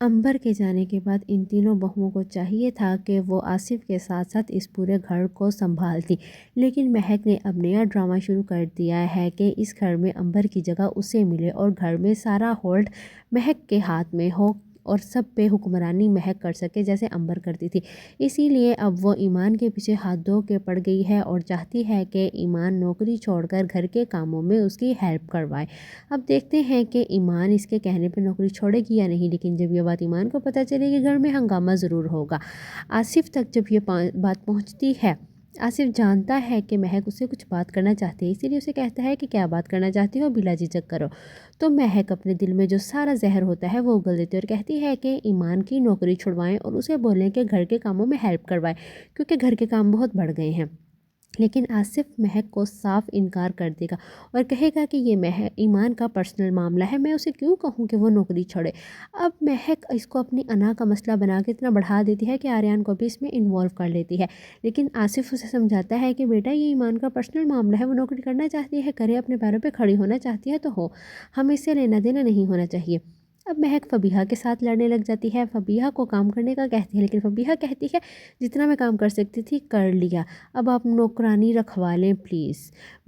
अंबर के जाने के बाद इन तीनों बहुओं को चाहिए था कि वो आसिफ के साथ साथ इस पूरे घर को संभालती, लेकिन महक ने अब नया ड्रामा शुरू कर दिया है कि इस घर में अंबर की जगह उसे मिले और घर में सारा होल्ड महक के हाथ में हो और सब पे हुक्मरानी महक कर सके जैसे अंबर करती थी। इसीलिए अब वो ईमान के पीछे हाथ धो के पड़ गई है और चाहती है कि ईमान नौकरी छोड़कर घर के कामों में उसकी हेल्प करवाए। अब देखते हैं कि ईमान इसके कहने पे नौकरी छोड़ेगी या नहीं, लेकिन जब ये बात ईमान को पता चलेगी घर में हंगामा ज़रूर होगा। आसिफ तक जब ये बात पहुंचती है, आसिफ जानता है कि महक उससे कुछ बात करना चाहती है, इसीलिए उसे कहता है कि क्या बात करना चाहती हो, बिला झिझक करो। तो महक अपने दिल में जो सारा जहर होता है वो उगल देती है और कहती है कि ईमान की नौकरी छुड़वाएं और उसे बोलें कि घर के कामों में हेल्प करवाएं, क्योंकि घर के काम बहुत बढ़ गए हैं। लेकिन आसिफ महक को साफ इनकार कर देगा और कहेगा कि ये महक ईमान का पर्सनल मामला है, मैं उसे क्यों कहूँ कि वो नौकरी छोड़े। अब महक इसको अपनी अना का मसला बना के इतना बढ़ा देती है कि आर्यन को भी इसमें इन्वॉल्व कर लेती है। लेकिन आसिफ उसे समझाता है कि बेटा ये ईमान का पर्सनल मामला है, वो नौकरी करना चाहती है करे, अपने पैरों पर खड़ी होना चाहती है तो हो, हमें इससे लेना देना नहीं होना चाहिए। अब महक फबीहा के साथ लड़ने लग जाती है, फबीहा को काम करने का कहती है, लेकिन फबीहा कहती है जितना मैं काम कर सकती थी कर लिया, अब आप नौकरानी रखवा लें प्लीज़।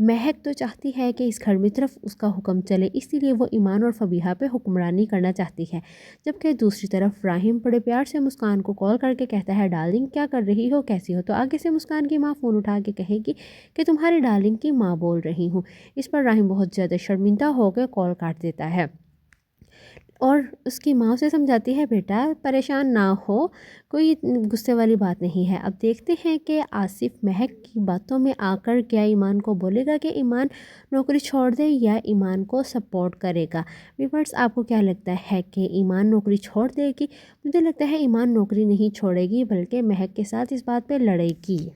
महक तो चाहती है कि इस घर में सिर्फ उसका हुक्म चले, इसीलिए वो ईमान और फबीहा पे हुक्मरानी करना चाहती है। जबकि दूसरी तरफ राहिम बड़े प्यार से मुस्कान को कॉल करके कहता है डार्लिंग क्या कर रही हो, कैसी हो। तो आगे से मुस्कान की माँ फ़ोन उठा के कहेगी कि तुम्हारी डार्लिंग की माँ बोल रही हूँ। इस पर राहिम बहुत ज़्यादा शर्मिंदा होकर कॉल काट देता है और उसकी माँ उसे समझाती है बेटा परेशान ना हो, कोई गुस्से वाली बात नहीं है। अब देखते हैं कि आसिफ महक की बातों में आकर क्या ईमान को बोलेगा कि ईमान नौकरी छोड़ दे या ईमान को सपोर्ट करेगा। व्यूअर्स आपको क्या लगता है कि ईमान नौकरी छोड़ देगी? मुझे लगता है ईमान नौकरी नहीं छोड़ेगी बल्कि महक के साथ इस बात पे लड़ेगी।